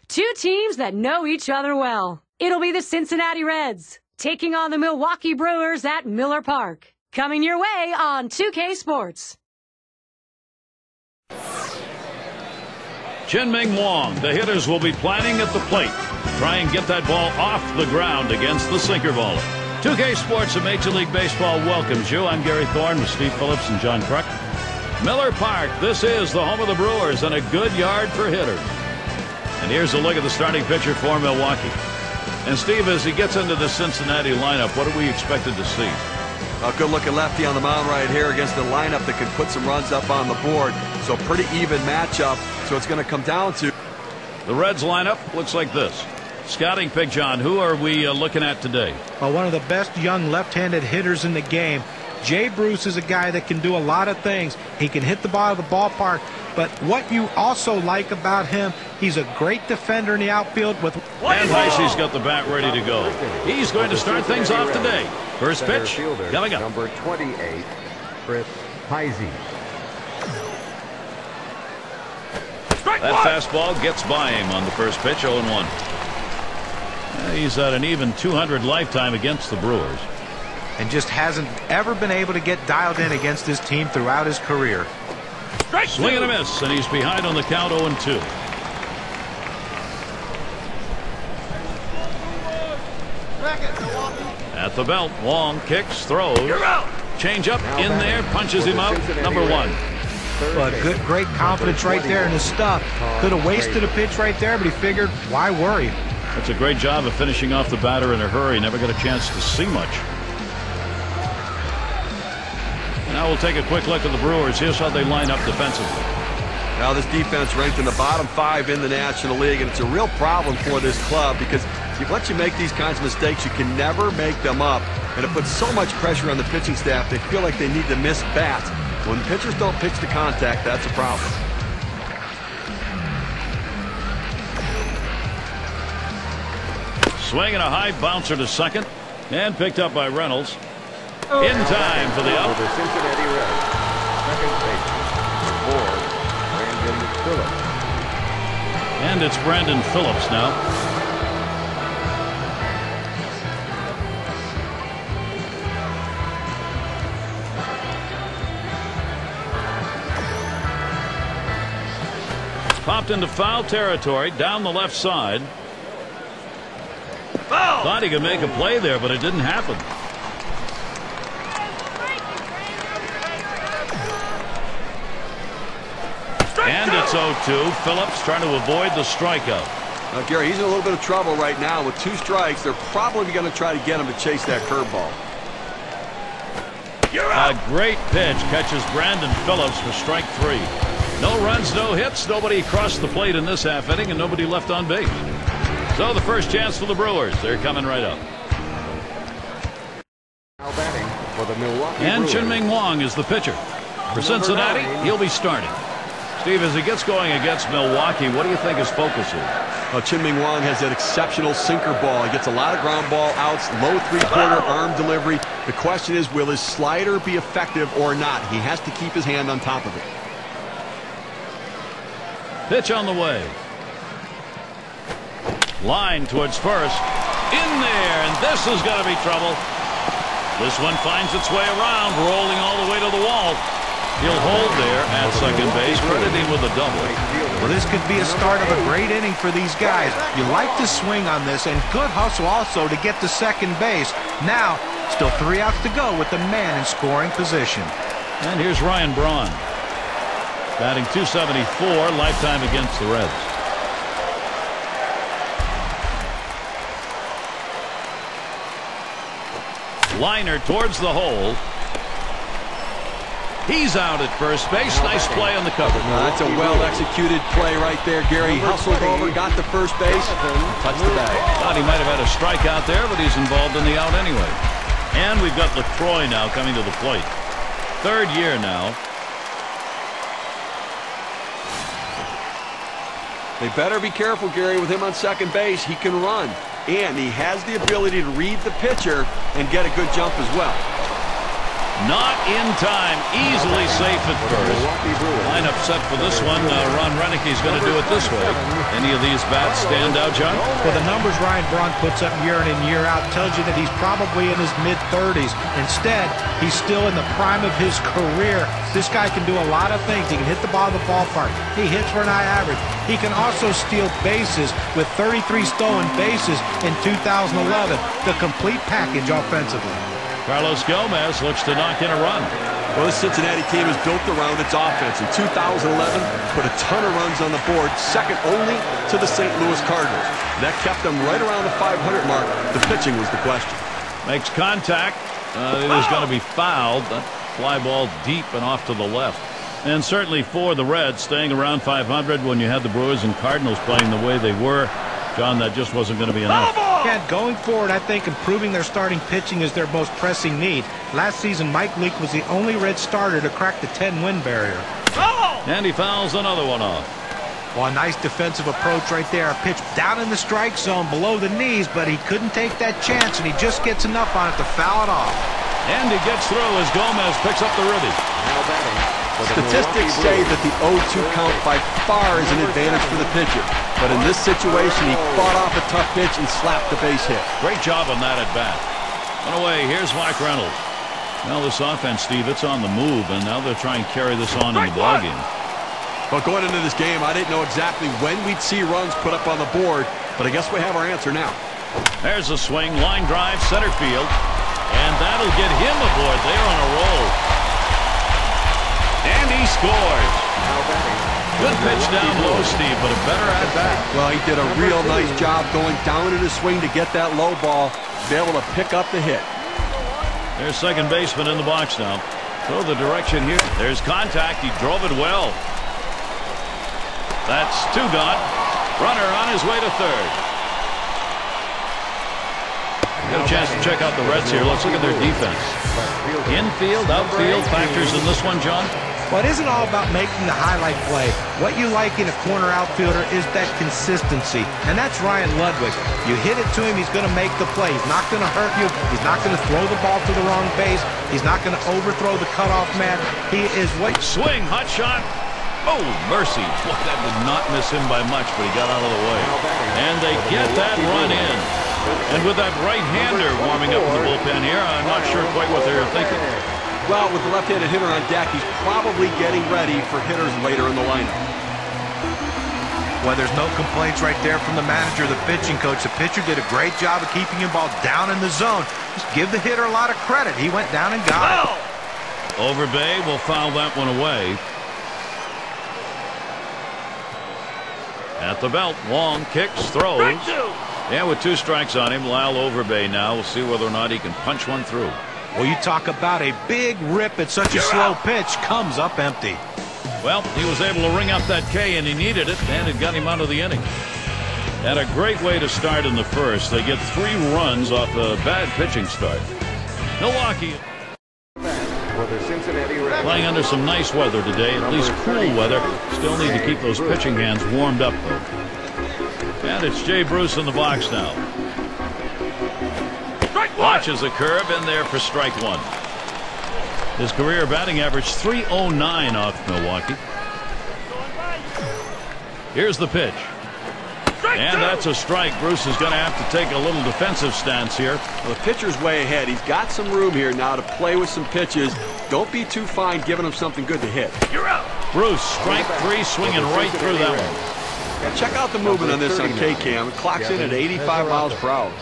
Two teams that know each other well. It'll be the Cincinnati Reds taking on the Milwaukee Brewers at Miller Park. Coming your way on 2K Sports. Chien-Ming Wang, the hitters will be planning at the plate. Try and get that ball off the ground against the sinker baller. 2K Sports and Major League Baseball welcomes you. I'm Gary Thorne with Steve Phillips and John Kruk. Miller Park, this is the home of the Brewers and a good yard for hitters. And here's a look at the starting pitcher for Milwaukee. And Steve, as he gets into the Cincinnati lineup, what are we expected to see? A good-looking lefty on the mound right here against the lineup that can put some runs up on the board. So pretty even matchup. So it's going to come down to... The Reds lineup looks like this. Scouting pick, John, who are we looking at today? Well, one of the best young left-handed hitters in the game. Jay Bruce is a guy that can do a lot of things. He can hit the ball of the ballpark, but what you also like about him, he's a great defender in the outfield with... And Heisey's got the bat ready to go. He's going to start things off today. First pitch, coming up. Number 28, Chris Heisey. That fastball gets by him on the first pitch, 0-1. He's at an even 200 lifetime against the Brewers. And just hasn't ever been able to get dialed in against this team throughout his career. Swing and a miss, and he's behind on the count, 0-2. At the belt, Wong kicks, throws. Change up in there, punches him out, number 1. But great confidence right there in his stuff. Could have wasted a pitch right there, but he figured, why worry? That's a great job of finishing off the batter in a hurry. Never got a chance to see much. Now we'll take a quick look at the Brewers. Here's how they line up defensively. Now this defense ranked in the bottom 5 in the National League, and it's a real problem for this club because once you make these kinds of mistakes, you can never make them up. And it puts so much pressure on the pitching staff, they feel like they need to miss bats. When pitchers don't pitch to contact, that's a problem. Swing and a high bouncer to second, and picked up by Reynolds. In time for the out. For the Cincinnati Reds, second baseman, Brandon Phillips. And it's Brandon Phillips now. Popped into foul territory down the left side. Thought he could make a play there, but it didn't happen. And it's 0-2. Phillips trying to avoid the strikeout. Now, Gary, he's in a little bit of trouble right now. With 2 strikes, they're probably going to try to get him to chase that curveball. A great pitch catches Brandon Phillips for strike 3. No runs, no hits, nobody crossed the plate in this half inning, and nobody left on base. So the first chance for the Brewers. They're coming right up. Now batting for the Milwaukee And Brewers. Chien-Ming Wang is the pitcher. For Cincinnati, he'll be starting. Steve, as he gets going against Milwaukee, what do you think his focus is? Well, Chien-Ming Wang has that exceptional sinker ball. He gets a lot of ground ball outs, low 3/4 arm delivery. The question is, will his slider be effective or not? He has to keep his hand on top of it. Pitch on the way. Line towards first. In there, and this is going to be trouble. This one finds its way around, rolling all the way to the wall. He'll hold there at second base, crediting with a double. Well, this could be a start of a great inning for these guys. You like to swing on this, and good hustle also to get to second base. Now, still 3 outs to go with the man in scoring position. And here's Ryan Braun. Batting .274, lifetime against the Reds. Liner towards the hole. He's out at first base. Nice play on the cover. That's a well-executed play right there, Gary. He hustled over, got to first base, touched the bag. Thought he might have had a strikeout there, but he's involved in the out anyway. And we've got LaCroix now coming to the plate. 3rd year now. They better be careful, Gary, with him on second base. He can run, and he has the ability to read the pitcher and get a good jump as well. Not in time. Easily safe at first. Milwaukee Brewers. Lineup set for this one. Ron Renick's going to do it this way. Any of these bats stand out, John? Well, the numbers Ryan Braun puts up year in and year out tells you that he's probably in his mid-30s. Instead, he's still in the prime of his career. This guy can do a lot of things. He can hit the ball in the ballpark. He hits for an high average. He can also steal bases with 33 stolen bases in 2011. The complete package offensively. Carlos Gomez looks to knock in a run. Well, the Cincinnati team is built around its offense. In 2011, put a ton of runs on the board, second only to the St. Louis Cardinals. That kept them right around the 500 mark. The pitching was the question. Makes contact. It is going to be fouled. That fly ball deep and off to the left. And certainly for the Reds, staying around 500 when you had the Brewers and Cardinals playing the way they were, John, that just wasn't going to be enough. Yeah, going forward, I think improving their starting pitching is their most pressing need. Last season, Mike Leake was the only Red starter to crack the 10-win barrier. And he fouls another one off. Well, a nice defensive approach right there. A pitch down in the strike zone below the knees, but he couldn't take that chance, and he just gets enough on it to foul it off. And he gets through as Gomez picks up the ribby. Now batting for the Statistics Milwaukee say Brewers. that the 0-2 count by far is an advantage for the pitcher. But in this situation, he fought off a tough pitch and slapped the base hit. Great job on that at bat. One away. Here's Mike Reynolds. Now this offense, Steve, it's on the move, and now they're trying to carry this on in the ballgame. Well, going into this game, I didn't know exactly when we'd see runs put up on the board, but I guess we have our answer now. There's a swing, line drive, center field, and that'll get him aboard. They're on a roll. And he scores. Now batting. Good pitch down low, Steve, but a better at-bat. Well, he did a real nice job going down in his swing to get that low ball, to be able to pick up the hit. There's second baseman in the box now. Throw the direction here. There's contact. He drove it well. That's two gone. Runner on his way to third. Got a chance to check out the Reds here. Let's look at their defense. Infield, outfield factors in this one, John? Well, it isn't all about making the highlight play. What you like in a corner outfielder is that consistency, and that's Ryan Ludwig. You hit it to him, he's going to make the play. He's not going to hurt you. He's not going to throw the ball to the wrong base. He's not going to overthrow the cutoff man. He is what... Swing, hot shot. Oh, mercy. Boy, that did not miss him by much, but he got out of the way. And they get that run in. And with that right-hander warming up in the bullpen here, I'm not sure quite what they're thinking. Well, with the left-handed hitter on deck, he's probably getting ready for hitters later in the lineup. Well, there's no complaints right there from the manager, the pitching coach. The pitcher did a great job of keeping your ball down in the zone. Just give the hitter a lot of credit. He went down and got it. Overbay will foul that one away. At the belt, long kicks, throws. Yeah, with two strikes on him, Lyle Overbay now. We'll see whether or not he can punch one through. Well, you talk about a big rip at such a slow pitch, comes up empty. Well, he was able to ring up that K, and he needed it, and it got him out of the inning. And a great way to start in the first. They get 3 runs off a bad pitching start. Milwaukee For the Cincinnati Reds. playing under some nice weather today, at least cool weather. Still need to keep those pitching hands warmed up, though. And it's Jay Bruce in the box now. Watches a curve in there for strike one. His career batting average .309 off Milwaukee. Here's the pitch. And that's a strike. Bruce is going to have to take a little defensive stance here. Well, the pitcher's way ahead. He's got some room here now to play with some pitches. Don't be too fine giving him something good to hit. You're out. Bruce, strike 3, swinging right through that one. Now check out the movement on this on K-Cam. It clocks in at 85 miles per hour.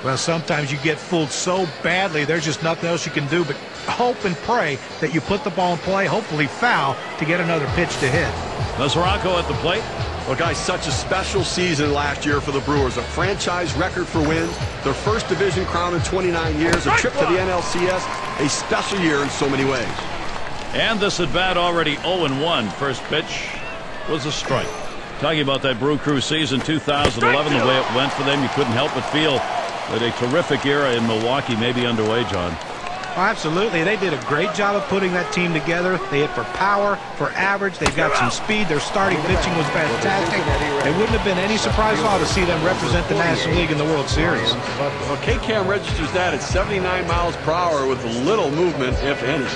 Well, sometimes you get fooled so badly, there's just nothing else you can do but hope and pray that you put the ball in play, hopefully foul, to get another pitch to hit. Mesoraco at the plate. Well, guys, such a special season last year for the Brewers. A franchise record for wins, their first division crown in 29 years, a trip to the NLCS, a special year in so many ways. And this at bat already 0-1. First pitch was a strike. Talking about that Brew Crew season 2011, the way it went for them, you couldn't help but feel that a terrific era in Milwaukee may be underway, John. Oh, absolutely. They did a great job of putting that team together. They hit for power, for average. They've got some speed. Their starting pitching was fantastic. It wouldn't have been any surprise at all to see them represent the National League in the World Series. Well, K-Cam registers that at 79 miles per hour with little movement, if any.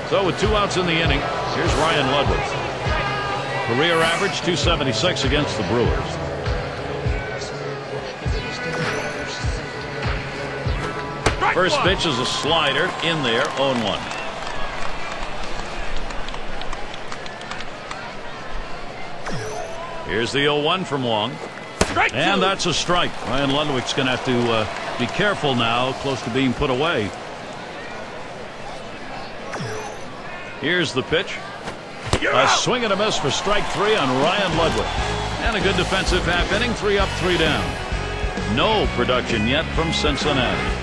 So with 2 outs in the inning, here's Ryan Ludwig. Career average 276 against the Brewers. First pitch is a slider in there, 0-1. Here's the 0-1 from Wong. And that's a strike. Ryan Ludwig's going to have to be careful now, close to being put away. Here's the pitch. A swing and a miss for strike 3 on Ryan Ludwig. And a good defensive half inning, 3 up, 3 down. No production yet from Cincinnati.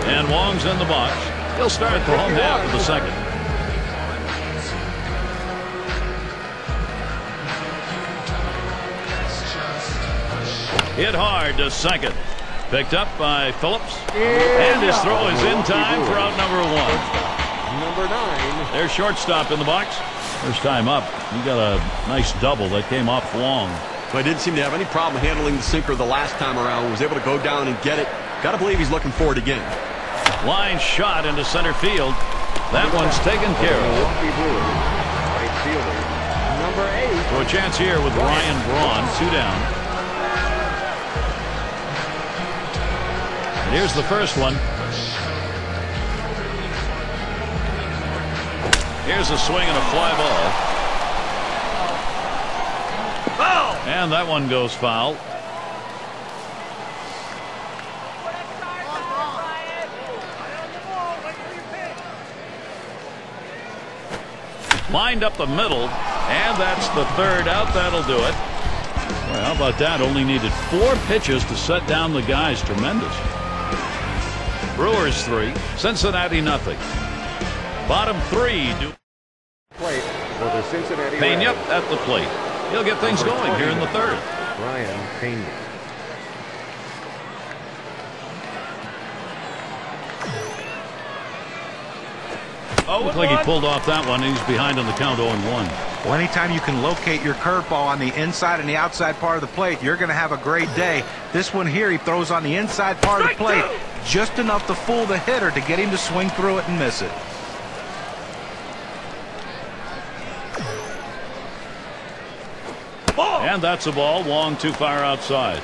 And Wong's in the box. He'll start the home half of the second. Hit hard to second. Picked up by Phillips. And his throw is in time for out number 1. Number 9. There's shortstop in the box. First time up. He got a nice double that came off Wong. But didn't seem to have any problem handling the sinker the last time around. Was able to go down and get it. Got to believe he's looking for it again. Line shot into center field. That one's taken care of. Milwaukee Brewers. Right fielder. Number 8. So a chance here with Ryan Braun, 2 down. And here's the first one. Here's a swing and a fly ball. Foul! And that one goes foul. Lined up the middle, and that's the 3rd out. That'll do it. Well, how about that? Only needed 4 pitches to set down the guys. Tremendous. Brewers 3, Cincinnati nothing. Bottom 3 do. Plate for the Cincinnati Pena Reds. at the plate. He'll get things going here in the 3rd. Ryan Pena. Looks like he pulled off that one. He's behind on the count, 0-1. Well, anytime you can locate your curveball on the inside and the outside part of the plate, you're going to have a great day. This one here, he throws on the inside part of the plate, just enough to fool the hitter to get him to swing through it and miss it. And that's a ball. Wong too far outside.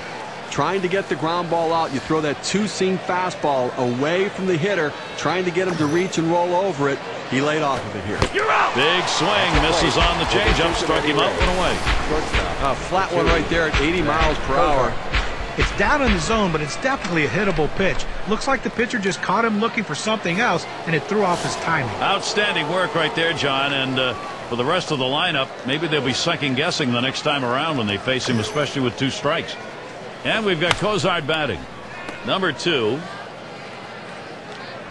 Trying to get the ground ball out. You throw that 2-seam fastball away from the hitter, trying to get him to reach and roll over it. He laid off of it here. Big swing. Misses on the changeup. Struck him out and away. A flat one right there at 80 miles per hour. It's down in the zone, but it's definitely a hittable pitch. Looks like the pitcher just caught him looking for something else, and it threw off his timing. Outstanding work right there, John. And for the rest of the lineup, maybe they'll be second-guessing the next time around when they face him, especially with 2 strikes. And we've got Cozart batting. Number 2.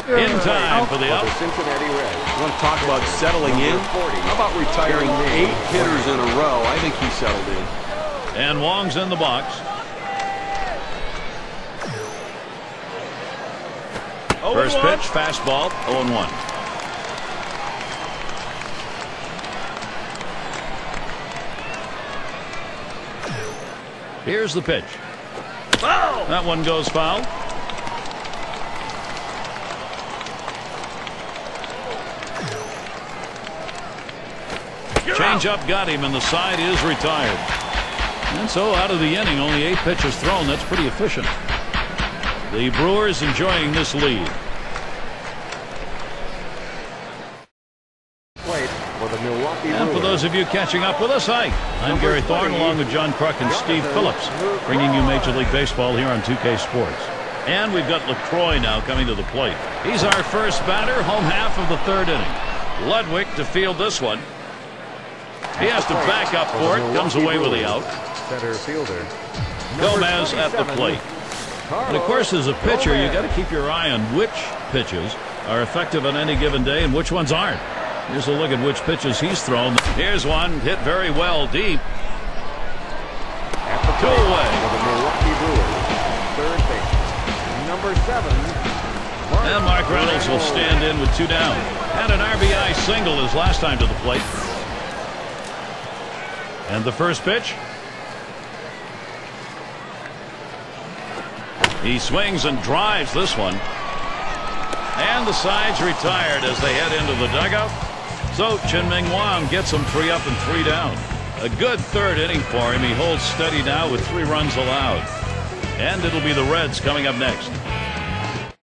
In time for the out. Cincinnati Reds. You want to talk about settling in? How about retiring 8 hitters in a row? I think he settled in. And Wong's in the box. First pitch, fastball, 0-1. Here's the pitch. Foul! That one goes foul. Changeup got him, and the side is retired. And so out of the inning, only 8 pitches thrown. That's pretty efficient. The Brewers enjoying this lead. Plate for the Milwaukee And for those of you catching up with us, hi. I'm Gary Thorne along with John Kruk and Steve Phillips, bringing you Major League Baseball here on 2K Sports. And we've got LaCroix now coming to the plate. He's our first batter, home half of the 3rd inning. Ludwig to field this one. He has to back up for it. Comes away with the out. Center fielder. Gomez at the plate. And of course, as a pitcher, you got to keep your eye on which pitches are effective on any given day and which ones aren't. Here's a look at which pitches he's thrown. Here's one hit very well deep. At the 2 away. for the Milwaukee Brewers. number 7. And Mark Reynolds will stand in with 2 down. And an RBI single his last time to the plate. And the first pitch. He swings and drives this one. And the side's retired as they head into the dugout. So Chien-Ming Wang gets him 3 up and 3 down. A good third inning for him. He holds steady now with 3 runs allowed. And it'll be the Reds coming up next.